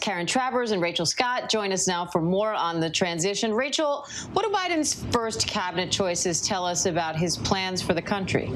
Karen Travers and Rachel Scott join us now for more on the transition. Rachel, what do Biden's first cabinet choices tell us about his plans for the country?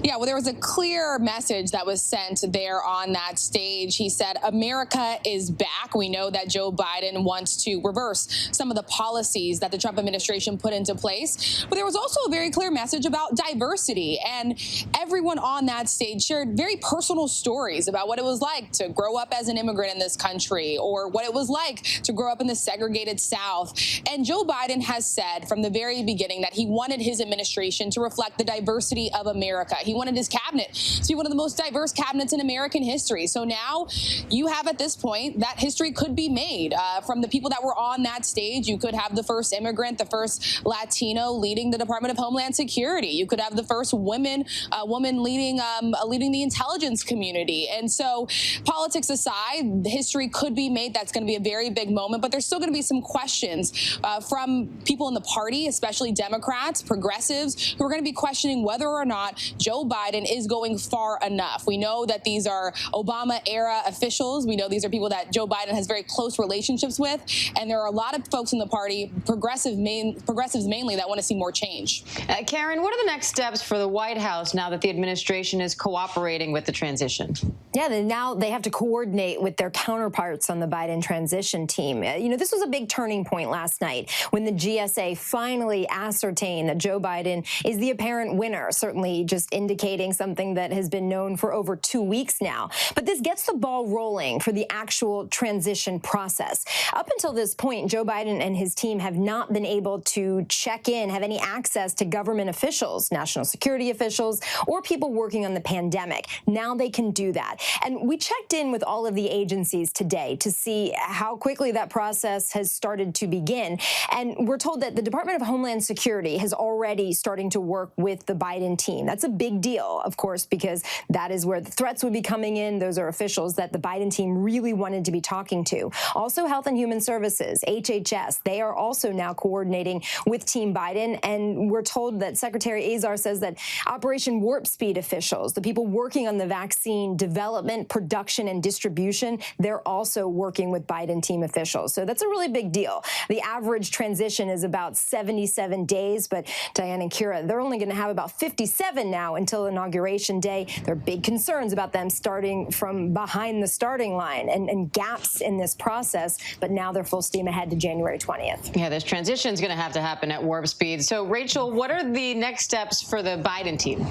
Yeah, well, there was a clear message that was sent there on that stage. He said, America is back. We know that Joe Biden wants to reverse some of the policies that the Trump administration put into place. But there was also a very clear message about diversity. And everyone on that stage shared very personal stories about what it was like to grow up as an immigrant in this country, or what it was like to grow up in the segregated South. And Joe Biden has said from the very beginning that he wanted his administration to reflect the diversity of America. He wanted his cabinet to be one of the most diverse cabinets in American history. So now you have at this point that history could be made from the people that were on that stage. You could have the first immigrant, the first Latino leading the Department of Homeland Security. You could have the first woman leading the intelligence community. And so politics aside, history could be made. That's going to be a very big moment. But there's still going to be some questions from people in the party, especially Democrats, progressives, who are going to be questioning whether or not Joe Biden is going far enough. We know that these are Obama-era officials. We know these are people that Joe Biden has very close relationships with. And there are a lot of folks in the party, progressives mainly, that want to see more change. Karen, what are the next steps for the White House now that the administration is cooperating with the transition? Yeah, now they have to coordinate with their counterparts on the Biden transition team. This was a big turning point last night when the GSA finally ascertained that Joe Biden is the apparent winner, certainly just indicating something that has been known for over 2 weeks now. But this gets the ball rolling for the actual transition process. Up until this point, Joe Biden and his team have not been able to check in, have any access to government officials, national security officials, or people working on the pandemic. Now they can do that. And we checked in with all of the agencies today to see how quickly that process has started to begin. And we're told that the Department of Homeland Security has already starting to work with the Biden team. That's a big deal, of course, because that is where the threats would be coming in. Those are officials that the Biden team really wanted to be talking to. Also, Health and Human Services, HHS, they are also now coordinating with Team Biden. And we're told that Secretary Azar says that Operation Warp Speed officials, the people working on the vaccine development, production, and distribution, they're also working with Biden team officials. So that's a really big deal. The average transition is about 77 days, but Diane and Kira, they're only going to have about 57 now until Inauguration Day. There are big concerns about them starting from behind the starting line and gaps in this process, but now they're full steam ahead to January 20th. Yeah, this transition is going to have to happen at warp speed. So, Rachel, what are the next steps for the Biden team?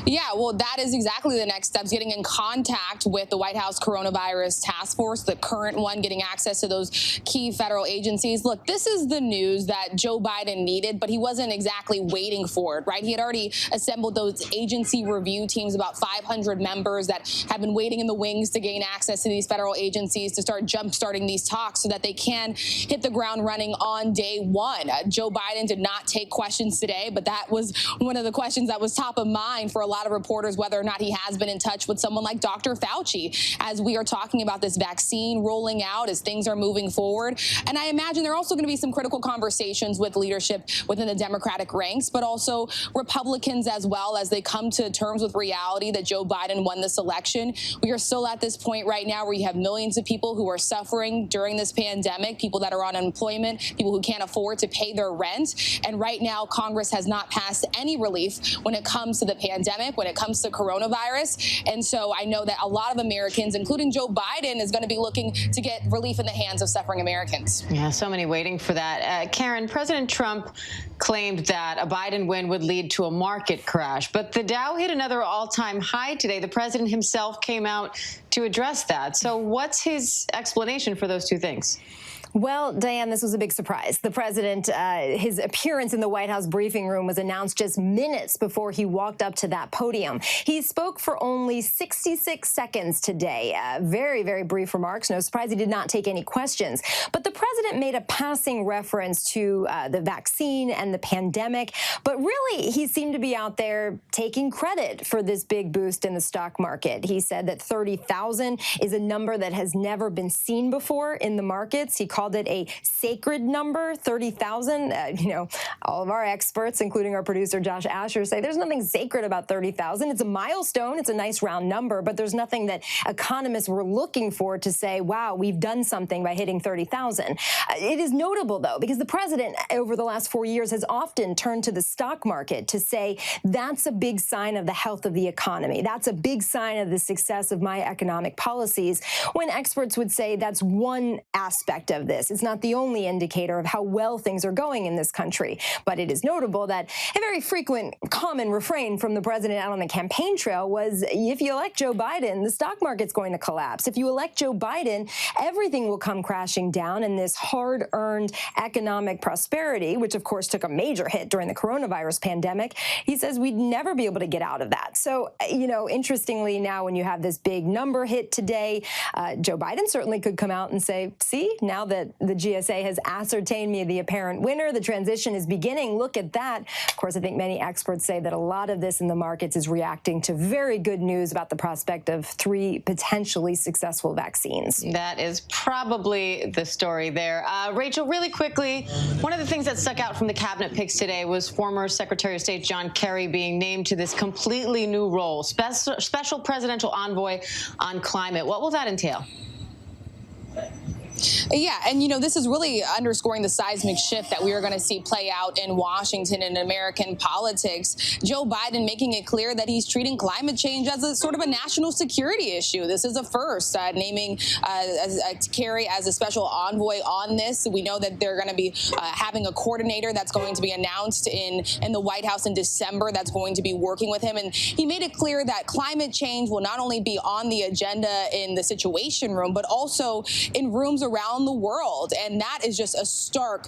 Yeah, well, that is exactly the next steps, getting in contact with the White House Coronavirus Task Force, the current one, getting access to those key federal agencies. Look, this is the news that Joe Biden needed, but he wasn't exactly waiting for it, right? He had already assembled those agency review teams, about 500 members that have been waiting in the wings to gain access to these federal agencies to start jump-starting these talks so that they can hit the ground running on day one. Joe Biden did not take questions today, but that was one of the questions that was top of mind for a lot of reporters, whether or not he has been in touch with someone like Dr. Fauci as we are talking about this vaccine rolling out, as things are moving forward. And I imagine there are also going to be some critical conversations with leadership within the Democratic ranks, but also Republicans as well, as they come to terms with reality that Joe Biden won this election. We are still at this point right now where you have millions of people who are suffering during this pandemic, people that are on unemployment, people who can't afford to pay their rent. And right now, Congress has not passed any relief when it comes to the pandemic, when it comes to coronavirus. And so I know that a lot of Americans, including Joe Biden, is going to be looking to get relief in the hands of suffering Americans. Yeah, so many waiting for that. Karen, President Trump claimed that a Biden win would lead to a market crash, but the Dow hit another all-time high today. The president himself came out to address that. So what's his explanation for those two things? Well, Diane, this was a big surprise. The president, his appearance in the White House briefing room was announced just minutes before he walked up to that podium. He spoke for only 66 seconds today. Very, very brief remarks. No surprise he did not take any questions. But the president made a passing reference to the vaccine and the pandemic. But really, he seemed to be out there taking credit for this big boost in the stock market. He said that 30,000 is a number that has never been seen before in the markets. He called it a sacred number, 30,000. All of our experts, including our producer Josh Asher, say there's nothing sacred about 30,000. It's a milestone. It's a nice round number, but there's nothing that economists were looking for to say, wow, we've done something by hitting 30,000. It is notable, though, because the president over the last 4 years has often turned to the stock market to say that's a big sign of the health of the economy. That's a big sign of the success of my economic policies, when experts would say that's one aspect of this. It's not the only indicator of how well things are going in this country. But it is notable that a very frequent, common refrain from the president out on the campaign trail was, if you elect Joe Biden, the stock market's going to collapse. If you elect Joe Biden, everything will come crashing down, and this hard-earned economic prosperity, which of course took a major hit during the coronavirus pandemic, he says we'd never be able to get out of that. So, interestingly, now when you have this big number hit today, Joe Biden certainly could come out and say, see, now that the GSA has ascertained me the apparent winner, the transition is beginning. Look at that. Of course, I think many experts say that a lot of this in the markets is reacting to very good news about the prospect of 3 potentially successful vaccines. That is probably the story there. Rachel, really quickly, one of the things that stuck out from the cabinet picks today was former Secretary of State John Kerry being named to this completely new role, special presidential envoy on climate. What will that entail? Yeah, and this is really underscoring the seismic shift that we are going to see play out in Washington and American politics. Joe Biden making it clear that he's treating climate change as a sort of a national security issue. This is a first, naming Kerry as a special envoy on this. We know that they're going to be having a coordinator that's going to be announced in the White House in December that's going to be working with him. And he made it clear that climate change will not only be on the agenda in the Situation Room, but also in rooms around the world. And that is just a stark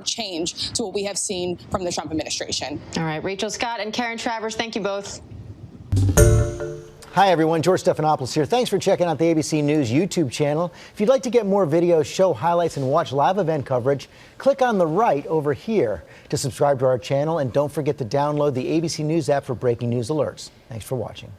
change to what we have seen from the Trump administration. All right, Rachel Scott and Karen Travers, thank you both. Hi, everyone. George Stephanopoulos here. Thanks for checking out the ABC News YouTube channel. If you'd like to get more videos, show highlights, and watch live event coverage, click on the right over here to subscribe to our channel. And don't forget to download the ABC News app for breaking news alerts. Thanks for watching.